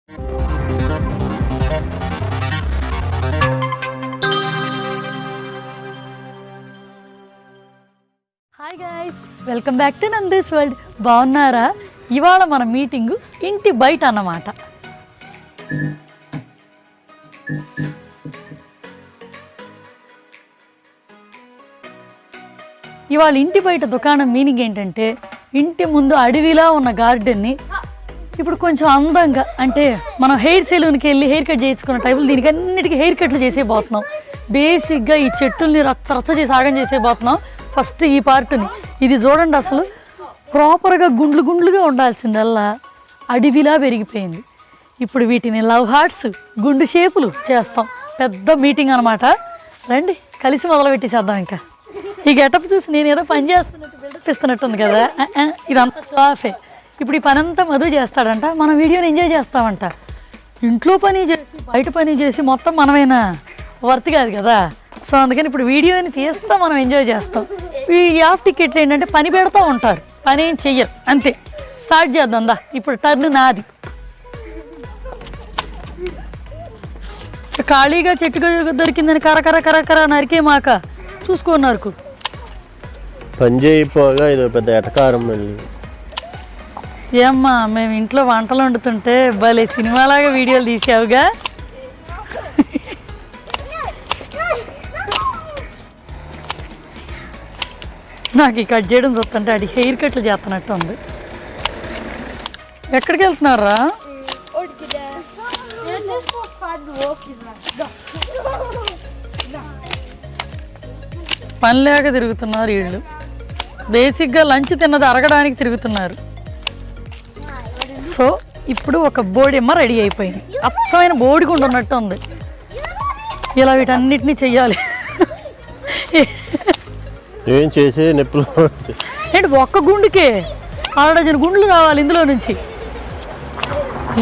Hi guys, welcome back to Nandi's world. బాగున్నారా? ఇవాళ మన మీటింగు ఇంటి బయట అన్నమాట. ఇవాళ ఇంటి బయట దుకాణం మీనింగ్ ఏంటంటే, ఇంటి ముందు అడవిలా ఉన్న గార్డెన్ని ఇప్పుడు కొంచెం అందంగా, అంటే మనం హెయిర్ సెలూన్కి వెళ్ళి హెయిర్ కట్ చేయించుకున్న టైపులు దీనికి అన్నిటికీ హెయిర్ కట్లు చేసేపోతున్నాం. బేసిక్గా ఈ చెట్టుల్ని రచ్చ చేసి ఆగం చేసేపోతున్నాం. ఫస్ట్ ఈ పార్ట్ని ఇది చూడండి, అసలు ప్రాపర్గా గుండ్లుగా ఉండాల్సిందల్లా అడవిలా పెరిగిపోయింది. ఇప్పుడు వీటిని లవ్ హార్ట్స్, గుండు షేపులు చేస్తాం. పెద్ద మీటింగ్ అనమాట. రండి కలిసి మొదలు పెట్టేసేద్దాం. ఇంకా ఈ గెటప్ చూసి నేను ఏదో పని చేస్తున్నట్టు బిల్డప్ ఇస్తున్నట్టుంది కదా. ఇదంతా షాఫే. ఇప్పుడు ఈ పని అంతా మధు చేస్తాడంట, మన వీడియోని ఎంజాయ్ చేస్తామంట. ఇంట్లో పని చేసి బయట పని చేసి మొత్తం మనమైనా వర్త్ కాదు కదా. సో అందుకని ఇప్పుడు వీడియోని తీస్తాం, మనం ఎంజాయ్ చేస్తాం. ఈ యాప్ టికెట్లు ఏంటంటే పని పెడతా ఉంటారు, పని ఏం చెయ్యరు, అంతే. స్టార్ట్ చేద్దాం దా. ఇప్పుడు టర్న్ నాది. ఖాళీగా చెట్టుగా దొరికిందని కరకర నరికే మాక చూసుకున్నారు. పని చేయిపోగా ఇది పెద్ద ఎటకారం. మళ్ళీ ఏమ్మా, మేము ఇంట్లో వంటలు వండుతుంటే భలే సినిమాలాగా వీడియోలు తీసావుగా. నాకు ఈ కట్ చేయడం చూస్తుంటే అది హెయిర్ కట్లు చేస్తున్నట్టు ఉంది. ఎక్కడికి వెళ్తున్నారా? పని లేక తిరుగుతున్నారు వీళ్ళు. బేసిక్గా లంచ్ తిన్నది అరగడానికి తిరుగుతున్నారు. సో ఇప్పుడు ఒక బోడిమ్మ రెడీ అయిపోయింది. అచ్చమైన బోడిగుండు ఉన్నట్టు ఉంది. ఇలా వీటన్నిటినీ చెయ్యాలి. ఏం చేసే నొప్పులు ఏంటి, ఒక్క గుండుకే 6 డజన్ గుండ్లు రావాలి ఇందులో నుంచి.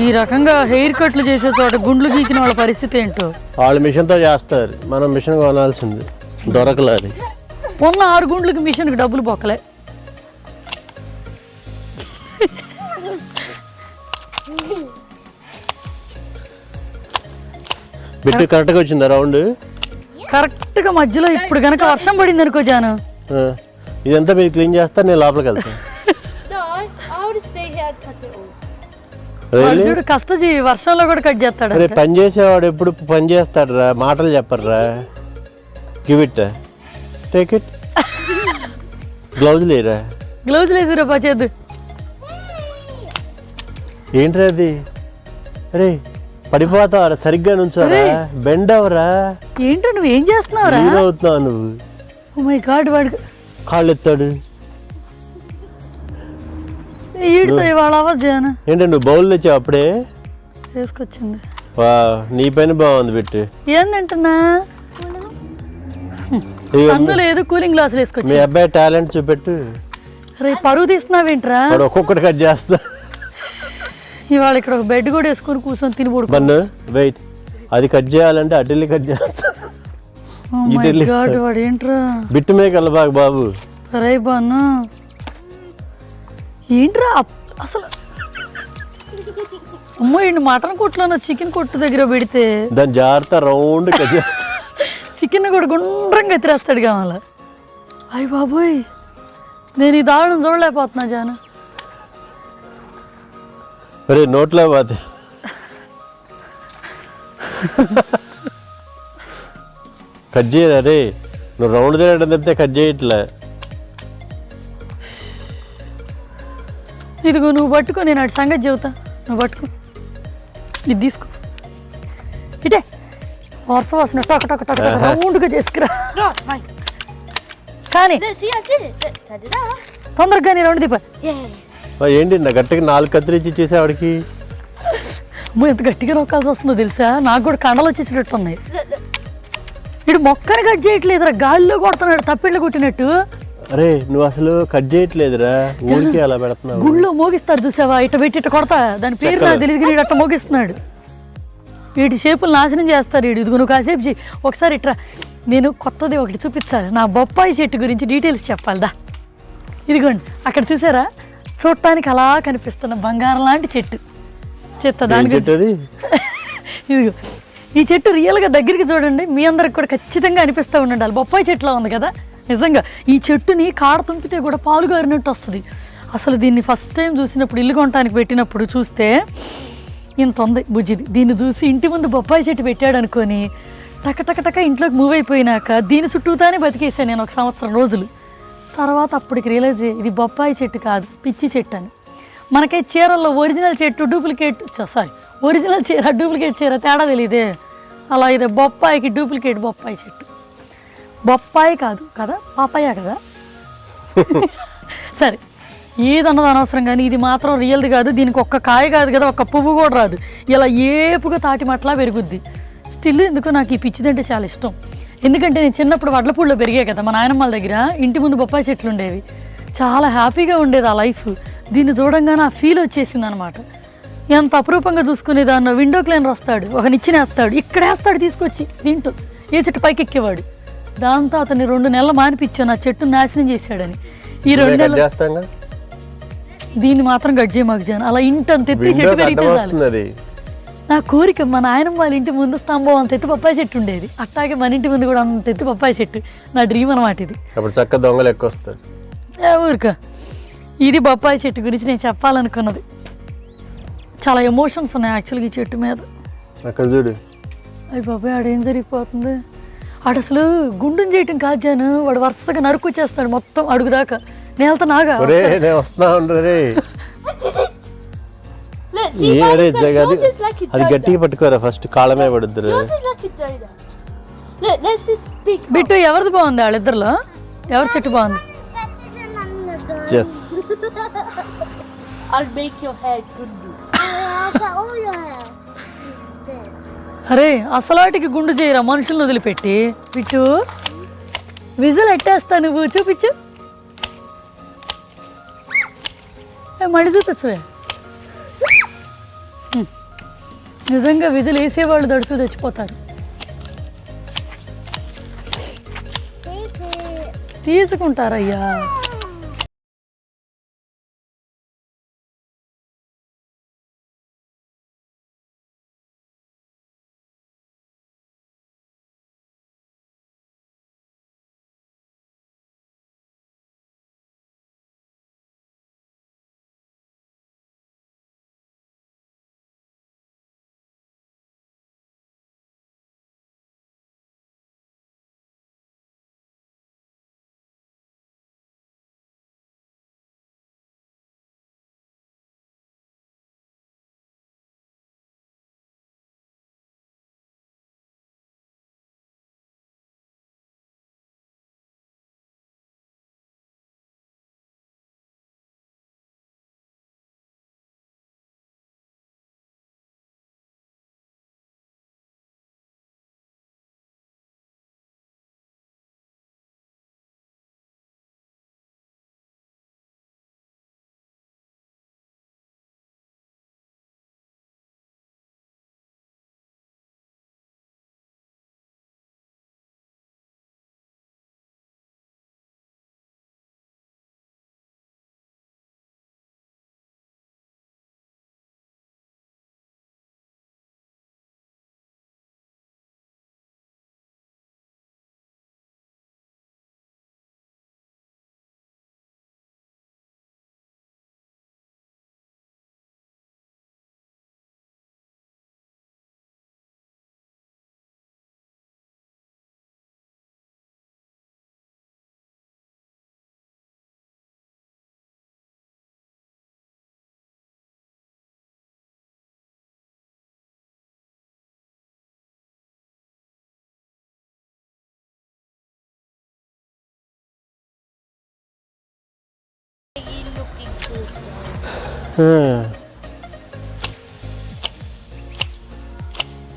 ఈ రకంగా హెయిర్ కట్లు చేసే చోట గుండ్లు గీకిన వాళ్ళ పరిస్థితి ఏంటో. వాళ్ళు మిషన్తో చేస్తారు, మనం మిషన్ కొనాల్సింది. దొరకలేదు. ఉన్న 6 గుండ్లకి మిషన్కి డబ్బులు బొక్కలే. బిట్టు కరెక్ట్గా వచ్చిందా రౌండ్? కరెక్ట్గా మధ్యలో. ఇప్పుడు కనుక వర్షం పడింది అనుకో జాను, ఇదంతా మీరు క్లీన్ చేస్తారు, నేను లోపలికి వెళ్తాను. చూడు కష్టజీవి, వర్షంలో కూడా కట్ చేస్తాడు. పని చేసేవాడు ఎప్పుడు పని చేస్తాడు రా, మాటలు చెప్పరా. Give it, take it. Gloves లేరా? గ్లౌజ్ లేదురా పచేద్దు. ఏంట్రా అది? అరే పడిపోతావరా, సరిగ్గా నుంచోరా, బెండ్ అవరా. ఏంటో నువ్వు ఏం చేస్తున్నావురా? అవుతున్నావు నువ్వు. ఓ మై గాడ్, వాడు కాళ్ళు ఎత్తాడు. ఈడితో ఇవాళ అవ్వజాను. ఏంటంటే నువ్వు బౌల్ తెచ్చావు అప్పుడే వేసుకొచ్చింది. వా, నీ పైన బాగుంది పెట్టి. ఏంటంటున్నా, సందు లేదు, కూలింగ్ గ్లాసులు వేసుకొచ్చి. మీ అబ్బాయి టాలెంట్ చూపెట్టు. రేపు పరువు తీస్తున్నావేంట్రా? ఒక్కొక్కటి కట్ చేస్తా. ఇవాళ ఇక్కడ ఒక బెడ్ కూడా వేసుకొని కూర్చొని తిని పడుకో. వెయిట్, అది కట్ చేయాలంటే అడ్డెల్లి కట్ చేస్తా. వాడు ఏంట్రా బిట్టు మేకల బాగా బాబు. రే బాను, ఏంట్రా అసలు. అమ్మో, ఈ మటన్ కొట్టులో చికెన్ కొట్టు దగ్గర పెడితే దాని జాగ్రత్త రౌండ్ కట్ చేస్తా. చికెన్ కూడా గుండ్రంగా ఎత్తిరేస్తాడు కావాల. అయ్య బాబోయ్, నేను ఈ దారుణం చూడలేకపోతున్నా జాను. అరే నోట్లో పోతే కట్ చేయరా రే. నువ్వు రౌండ్ తిరగడం తప్పితే కట్ చేయట్లే. ఇదిగో నువ్వు పట్టుకో, నేను అటు సంగతి చెబుతా. నువ్వు పట్టుకో, ఇది తీసుకో. ఇటే వరుస వస్తున్న టక టక టక రౌండ్గా చేసుకురా. కానీ తొందరగా నీ రౌండ్ దిపా. ఏంటి నా గట్టిగా 4 కత్తిరించి ఇచ్చేసేవాడికి. ఎంత గట్టిగా నొక్కాల్సి వస్తుందో తెలుసా? నాకు కూడా కండలు వచ్చేసినట్టు ఉన్నాయి. ఇటు మొక్కని కట్ చేయట్లేదురా, గాలిలో కొడుతున్నాడు తప్పిళ్ళు కొట్టినట్టు. అరే నువ్వు అసలు కట్ చేయట్లేదురా, ఊరికి అలా పెడుతున్నావు. గుళ్ళో మోగిస్తారు చూసావా, ఇట పెట్టి ఇట కొడతా. దాని పేరు నాకు తెలియదు, వీడు అట్ట మోగిస్తున్నాడు. వీటి షేపులు నాశనం చేస్తారు. వీడు ఇదిగో నువ్వు కాసేపు ఒకసారి ఇట్రా, నేను కొత్తది ఒకటి చూపించాలి. నా బొప్పాయి చెట్టు గురించి డీటెయిల్స్ చెప్పాలిదా. ఇదిగోండి అక్కడ చూసారా, చూడటానికి అలా కనిపిస్తున్న బంగారం లాంటి చెట్టు. చెత్త దాని గురించి అది ఇదిగో ఈ చెట్టు రియల్గా దగ్గరికి చూడండి, మీ అందరికి కూడా ఖచ్చితంగా అనిపిస్తూ ఉండాలి. బొప్పాయి చెట్టులా ఉంది కదా, నిజంగా ఈ చెట్టుని కాడ తుంపితే కూడా పాలు గారినట్టు వస్తుంది. అసలు దీన్ని ఫస్ట్ టైం చూసినప్పుడు, ఇల్లు కొనడానికి పెట్టినప్పుడు చూస్తే ఇంత ఉంది బుజ్జిది. దీన్ని చూసి ఇంటి ముందు బొప్పాయి చెట్టు పెట్టాడు అనుకొని టక ఇంట్లోకి మూవ్ అయిపోయినాక దీని చుట్టూతానే బతికేసాను నేను 1 సంవత్సరం రోజులు. తర్వాత అప్పటికి రియలైజ్ ఇది బొప్పాయి చెట్టు కాదు, పిచ్చి చెట్టు అని. మనకై చీరల్లో ఒరిజినల్ చెట్టు ఒరిజినల్ చీర డూప్లికేట్ చీర తేడా తెలియదే, అలా ఇదే బొప్పాయికి డూప్లికేట్ బొప్పాయి చెట్టు. బొప్పాయి కాదు కదా, పాపాయ కదా. సరే ఏదన్నది అనవసరం, కానీ ఇది మాత్రం రియల్ది కాదు. దీనికి ఒక్క కాయ కాదు కదా, ఒక్క పువ్వు కూడా రాదు, ఇలా ఏపుగా తాటిమట్లా పెరుగుద్ది. స్టిల్ ఎందుకో నాకు ఈ పిచ్చిదంటే చాలా ఇష్టం. ఎందుకంటే నేను చిన్నప్పుడు వడ్లపూడిలో పెరిగాయి కదా, మా నాయనమ్మల దగ్గర ఇంటి ముందు బొప్పాయి చెట్లు ఉండేవి. చాలా హ్యాపీగా ఉండేది ఆ లైఫ్. దీన్ని చూడంగానే ఆ ఫీల్ వచ్చేసింది అనమాట. ఎంత అపురూపంగా చూసుకునేదాన్నో. విండో క్లీనర్ వస్తాడు, ఒక నిచ్చినేస్తాడు, ఇక్కడ వేస్తాడు తీసుకొచ్చి దీంట్లో ఏ చెట్టు పైకి ఎక్కేవాడు. దాంతో అతన్ని 2 నెలలు మానిపించాను ఆ చెట్టును నాశనం చేశాడని. ఈ 2 నెలలు దీన్ని మాత్రం గడ్జే మాకు జాను అలా ఇంటంత ఎత్తి చెట్టు పెరిగితే చాలు. నా కోరిక మా నాయనమ్మ వాళ్ళ ఇంటి ముందు స్తంభం అంత ఎత్తు పప్పాయి చెట్టు ఉండేది, అట్లాగే మన ఇంటి ముందు కూడా అంత ఎత్తు పప్పాయి చెట్టు. నా డ్రీమ్ అనమాట ఇది. చక్క దొంగలు ఎక్కువ వస్తారు ఊరిక. ఇది బొప్పాయి చెట్టు గురించి నేను చెప్పాలనుకున్నది. చాలా ఎమోషన్స్ ఉన్నాయి యాక్చువల్గా ఈ చెట్టు మీద. అక్కడ చూడు, అయ్యి బాబాయ్ ఆడేం జరిగిపోతుంది. ఆడు అసలు గుండుని చేయటం కాదు జాను, వాడు వరుసగా నరుకొచ్చేస్తాడు మొత్తం అడుగుదాకా. నేను వెళ్తా నాగా వస్తా ఉండరే. అది గట్టిగా పట్టుకోరా, ఫస్ట్ కాళ్ళమే పడుద్దురు. బిట్టు ఎవరిది బాగుంది వాళ్ళిద్దరిలో, ఎవరి చెట్టు బాగుంది? అరే అసలాటికి గుండు చేయరా మనుషులను వదిలిపెట్టి. బిట్టు విజిల్ ఎట్టేస్తా నువ్వు, చూపించు. మళ్ళీ చూపించవే. నిజంగా విజిల్ వేసేవాళ్ళు దడుచు తెచ్చిపోతారు. తీసుకుంటారయ్యా.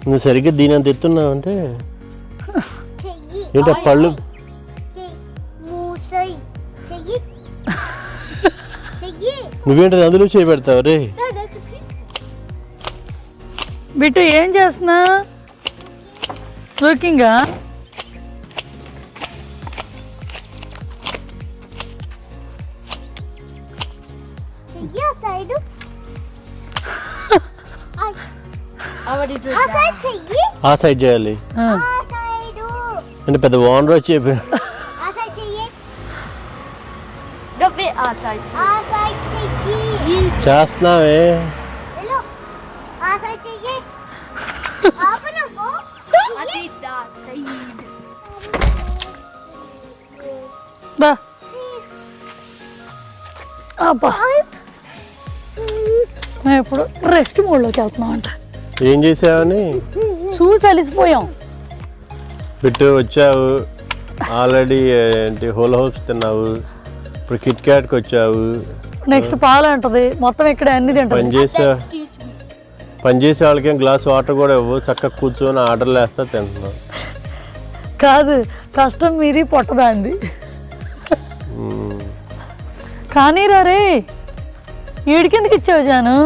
నువ్వు సరిగ్గా దీని అంత ఎత్తున్నావు అంటే ఏంటి పళ్ళు నువ్వేంటి అందులో చేయబెడతావు రే. బిట్టు ఏం చేస్తున్నా? లుకింగా ఆ సైడ్ చేయాలి అంటే పెద్ద ఓనర్ వచ్చి చెప్పి చేస్తున్నావే బా అబ్బా మేము ఇప్పుడు రెస్ట్ మోడ్లోకి వెళ్తున్నాం అంట. ఏం చేసావని చూసి అలిసిపోయాం. బిట్టు వచ్చావు ఆల్రెడీ ఏంటి హోల్ హోప్స్ తిన్నావు, ఇప్పుడు కిట్ క్యాట్కి వచ్చావు, నెక్స్ట్ పాలు అంటది, మొత్తం ఇక్కడ అన్ని తింటది. పనిచేసే వాళ్ళకి గ్లాస్ వాటర్ కూడా ఇవ్వు, చక్కగా కూర్చొని ఆర్డర్లు వేస్తా తింటున్నావు. కాదు కష్టం మీది పొట్టదాంది. కానీ రే వీడికి ఎందుకు ఇచ్చావు జాను?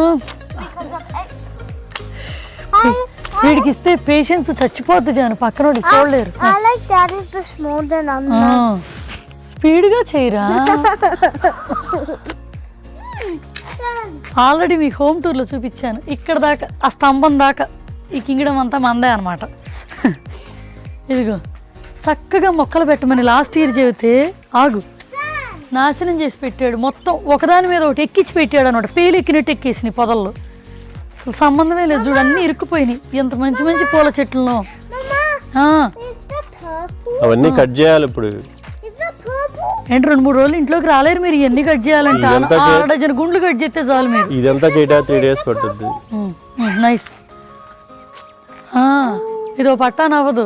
వీడికి ఇస్తే పేషెన్స్ చచ్చిపోద్ది జాను, పక్కన చూడలేరు. స్పీడ్గా చేయరా. ఆల్రెడీ మీకు హోమ్ టూర్లో చూపించాను. ఇక్కడ దాకా ఆ స్తంభం దాకా ఈ కింగడం అంతా మందే అనమాట. ఇదిగో చక్కగా మొక్కలు పెట్టమని లాస్ట్ ఇయర్ చెబితే ఆగు నాశనం చేసి పెట్టాడు. మొత్తం ఒకదాని మీద ఒకటి ఎక్కించి పెట్టాడు అనమాట. పేలు ఎక్కినట్టు ఎక్కేసినాయి పొదల్లో. అసలు సంబంధమే లేదు చూడు, అన్నీ ఇరుక్కుపోయినాయి. ఎంత మంచి మంచి పూల చెట్లను. అవన్నీ కట్ చేయాలి ఇప్పుడు. ఏంటి 2-3 రోజులు ఇంట్లోకి రాలేరు మీరు, ఇవన్నీ కట్ చేయాలంటే 6 డజన్ గుండ్లు కట్ చేస్తే చాలు మీరు. ఇదంతా చేయడా 3 days పట్టుద్ది. నైస్. ఇదో పట్టాను అవ్వదు.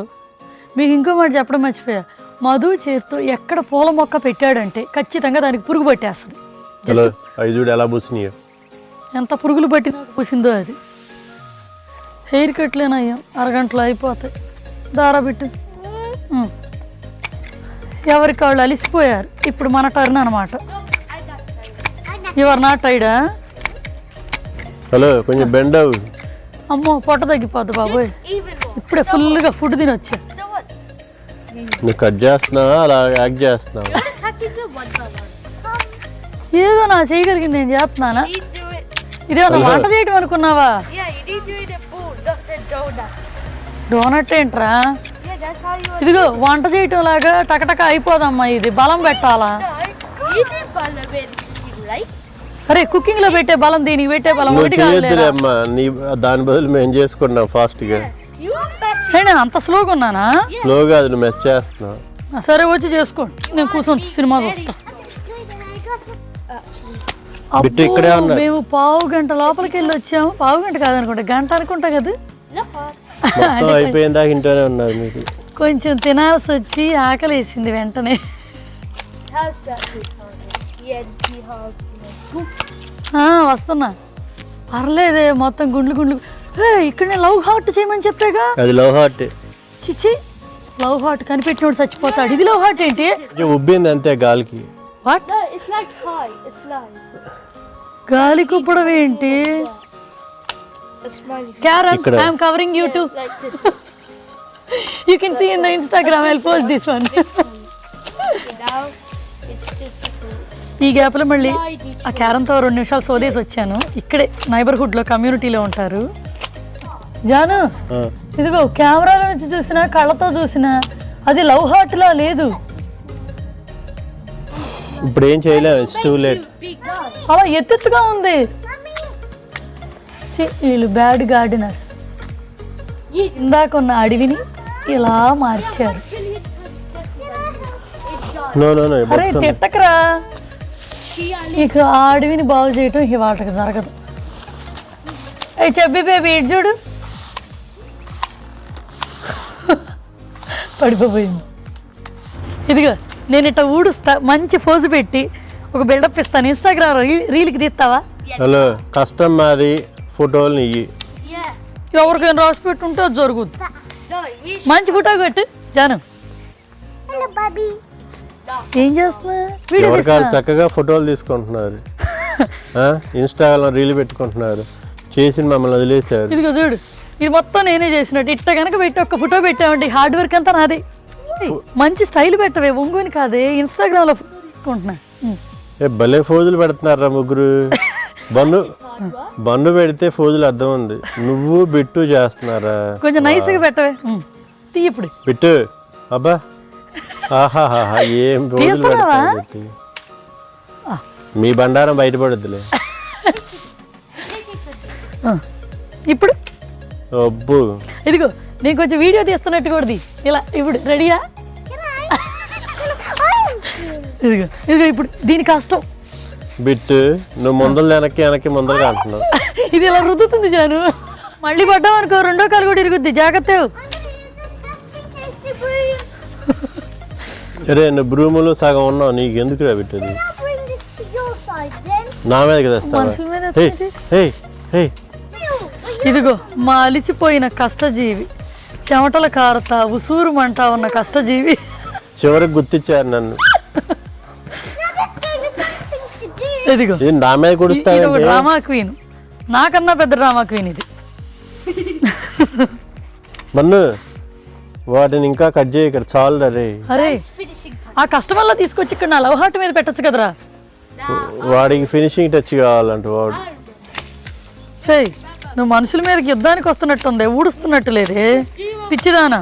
మీకు ఇంకో మాట చెప్పడం మర్చిపోయా. మధు చేత్తో ఎక్కడ పూల మొక్క పెట్టాడంటే ఖచ్చితంగా దానికి పురుగు పట్టేస్తుంది. ఎలా పూసినాయో, ఎంత పురుగులు పట్టి పూసిందో అది. హెయిర్ కట్లేనయ్యా, అరగంటలో అయిపోతాయి. దారా బిట్టు. ఎవరికి వాళ్ళు అలిసిపోయారు. ఇప్పుడు మన టర్న్ అనమాట. Your not Tyda? హలో కొంచెం బెండ్ అవ్వు. అమ్మో పొట్ట తగ్గిపోద్ది బాబోయ్. ఇప్పుడే ఫుల్గా ఫుడ్ తినొచ్చా. నువ్వు కట్ చేస్తున్నావా అలా యాక్ట్ చేస్తున్నావా? ఏదో నా చేయగలిగింది నేను చేస్తున్నానా? ఇదేమన్నా వంట చేయటం అనుకున్నావా? డోనట్ ఏంట్రా? ఇదిగో వంట చేయటం లాగా టకటక అయిపోదమ్మా. ఇది బలం పెట్టాలా? అరే కుకింగ్ లో పెట్టే బలం దీనికి పెట్టే బలం ఒకటి అమ్మా. దాని బదులు మేము చేసుకున్నాం ఫాస్ట్ గా. అంత స్లోగా ఉన్నానా? స్లోగా అది నువ్వు మెస్ చేస్తున్నావు. సరే వచ్చి చేసుకోండి, నేను కూర్చొని సినిమా చూస్తా. మేము 1/2 గంట లోపలికి వెళ్ళి వచ్చాము. 1/2 గంట కాదనుకుంటా, గంట అనుకుంటా కదా. అయిపోయిందా ఇంట్లోనే ఉన్నారు మీరు. కొంచెం తినాల్సి వచ్చి ఆకలి వేసింది వెంటనే. వస్తున్నా, పర్లేదే. మొత్తం గుండ్లు గుండ్లు. ఇక్కడ నేను లవ్ హార్ట్ చేయమని చెప్పాగా. అది లవ్ హార్ట్. చిచ్చి, లవ్ హార్ట్ కనిపెట్టినోడు చచ్చిపోతాడు. ఇది లవ్ హార్ట్ ఏంటి? ఉబ్బింది అంతే గాలికి. వాట్? గాలి కుప్పడం ఏంటి? Karen, I am covering you too. You can see in the Instagram. I'll post this one. ఈ గ్యాప్లో మళ్ళీ ఆ క్యారన్తో 2 నిమిషాలు సోదేసి వచ్చాను. ఇక్కడే నైబర్హుడ్లో కమ్యూనిటీలో ఉంటారు. జాను ఇదిగో కెమెరాల నుంచి చూసినా కళ్ళతో చూసినా అది లవ్ హార్ట్లా లేదు. ఇప్పుడు ఏం చేయలేము, ఇట్స్ టూ లేట్. అలా ఎత్తుగా ఉంది. వీళ్ళు బ్యాడ్ గార్డెనర్స్. ఇందాక ఉన్న అడవిని ఇలా మార్చారు. అరే తిట్టకరా, ఇక ఆ అడవిని బాగు చేయటం ఈ వాటకు జరగదు. అయ్యి చెప్పి బేబీ ఇటు చూడు, పడిపోయింది. ఇదిగో నేను ఇట్లా ఊడుస్తా, మంచి ఫోజు పెట్టి ఒక బిల్డప్ ఇస్తాను. ఇన్స్టాగ్రామ్ రీల్కి తీస్తావా? హలో కష్టం మాది, ఫోటోలు నెయ్యి ఎవరికైనా రాసి పెట్టుంటే అది జరుగుద్ది. మంచి ఫోటో పెట్టు జాను. ఏం చేస్తున్నా? చక్కగా ఫోటోలు తీసుకుంటున్నారు, ఇన్స్టాగ్రామ్ రీల్ పెట్టుకుంటున్నారు, చేసి మమ్మల్ని వదిలేశారు. ఇదిగో చూడు, ఇది మొత్తం నేనే చేసినట్టు. ఇట్ట కనుక పెట్టి ఒక్క ఫోటో పెట్టామంటే హార్డ్ వర్క్ అంతా నాదే. మంచి స్టైల్ పెట్టవే, ఒంగోని కాదే, ఇన్స్టాగ్రామ్లో తీసుకుంటున్నా. భలే ఫోజులు పెడుతున్నారా ముగ్గురు. బన్ను పెడితే ఫోజులు అర్థం ఉంది. నువ్వు బిట్టు చేస్తున్నారా? కొంచెం నైస్గా పెట్టవే. తీ ఇప్పుడు బిట్టు. అబ్బా ఆహాహా ఏం ఫోజులు తీస్తున్నావా? పెడతావు. మీ బండారం బయటపడద్దులే. ఇప్పుడు అబ్బు ఇదిగో నేను కొంచెం వీడియో తీస్తున్నట్టు కూడా ఇలా. ఇప్పుడు రెడీయా? ఇదిగో ఇదిగో ఇప్పుడు దీని కష్టం. బిట్టు నువ్వు ముందలు వెనక్కి ముందరగా అంటున్నావు. ఇది ఇలా రుద్దుతుంది జాను. మళ్ళీ పడ్డావు అనుకో రెండో కాలు కూడా ఇరుగుద్ది, జాగ్రత్త. అరే నువ్వు బ్రూములు సగం ఉన్నావు, నీకు ఎందుకు రా బిట్టుది? నా మీదకి తెస్తావా? మనుషుల మీద ఏయ్, ఏయ్, ఏయ్. ఇదిగో మా అలిసిపోయిన కష్టజీవి, చెమటల కారత ఉసూరు మంట ఉన్న కష్టజీవి. చివరికి గుర్తించారు నన్ను. ఇదిగో ఏం నా మీద ఇది ఒక కొడుస్తావు? డ్రామా క్వీన్, నాకన్నా పెద్ద డ్రామా క్వీన్ ఇది. మన్ను వాటిని ఇంకా కట్ చేయ ఇక్కడ చాలు రే. అరే ఆ కస్టమర్లో తీసుకొచ్చి ఇక్కడ నా లవ్ హార్ట్ మీద పెట్టచ్చు కదరా. వాడికి ఫినిషింగ్ టచ్ కావాలంట వాడు. సే నువ్వు మనుషుల మీదకి యుద్ధానికి వస్తున్నట్టుంది, ఊడుస్తున్నట్టు లేదే పిచ్చిదానా.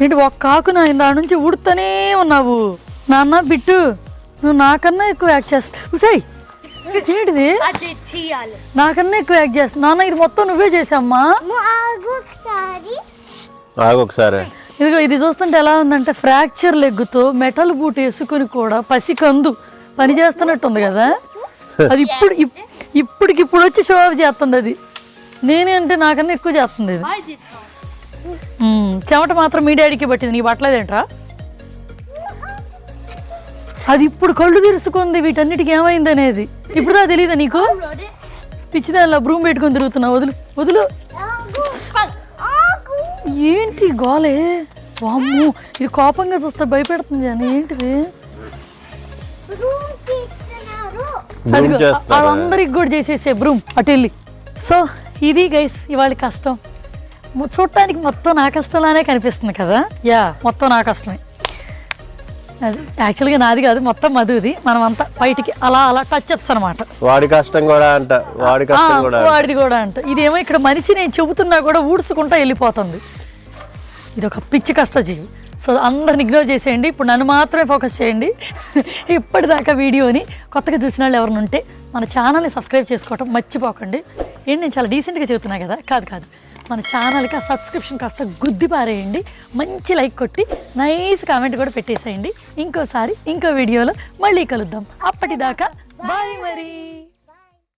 ఏంటి ఒక్క ఆకున దాని నుంచి ఊడుతూనే ఉన్నావు. నాన్న బిట్టు నువ్వు నాకన్నా ఎక్కువ యాక్ట్ చేస్తావు. సై ఏంటిది నాకన్నా ఎక్కువ యాక్ట్ చేస్తావు. నాన్న ఇది మొత్తం నువ్వే చేసామ్మా. ఆగొకసారి. ఇదిగో ఇది చూస్తుంటే ఎలా ఉందంటే ఫ్రాక్చర్ లెగ్గుతో మెటల్ బూట్ వేసుకుని కూడా పసికందు పని చేస్తున్నట్టుంది కదా. అది ఇప్పటికిప్పుడు వచ్చి షో ఆఫ్ చేస్తుంది. అది నేనే అంటే నాకన్నా ఎక్కువ చేస్తుంది ఇది. చెమట మాత్రం మీ డాడీకి పట్టింది, నీ పట్టలేదేంట్రా? అది ఇప్పుడు కళ్ళు తెరుచుకుంది వీటన్నిటికి ఏమైంది అనేది. ఇప్పుడు దా తెలియదా నీకు? పిచ్చిదానిలా బ్రూమ్ పెట్టుకొని తిరుగుతున్నావు. వదులు వదులు. ఏంటి గోలే? వామ్మో ఇది కోపంగా చూస్తే భయపెడుతుంది అని. ఏంటిది? అదిగో వాళ్ళందరికి కూడా చేసేసే బ్రూమ్ అటు వెళ్ళి. సో ఇది గైస్ ఇవాళ కష్టం. చూడటానికి మొత్తం నా కష్టంలానే కనిపిస్తుంది కదా. యా మొత్తం నా కష్టమే. అది యాక్చువల్గా నాది కాదు, మొత్తం మధుది. మనం అంతా బయటికి అలా అలా టచ్ అప్స్ అనమాట. వాడి కష్టం కూడా అంట, వాడిది కూడా అంట. ఇదేమో ఇక్కడ మనిషి నేను చెబుతున్నా కూడా ఊడ్చుకుంటా వెళ్ళిపోతుంది. ఇది ఒక పిచ్చి కష్టజీవి. సో అందరిని ఇగ్నోర్ చేసేయండి, ఇప్పుడు నన్ను మాత్రమే ఫోకస్ చేయండి. ఇప్పటిదాకా వీడియోని కొత్తగా చూసిన వాళ్ళు ఎవరైనా ఉంటే మన ఛానల్ని సబ్స్క్రైబ్ చేసుకోవటం మర్చిపోకండి. ఏంటి నేను చాలా డీసెంట్గా చెబుతున్నా కదా? కాదు మన ఛానల్కి ఆ సబ్స్క్రిప్షన్ కాస్త గుద్ది పారేయండి, మంచి లైక్ కొట్టి నైస్ కామెంట్ కూడా పెట్టేసేయండి. ఇంకోసారి ఇంకో వీడియోలో మళ్ళీ కలుద్దాం. అప్పటిదాకా బాయ్ మరి.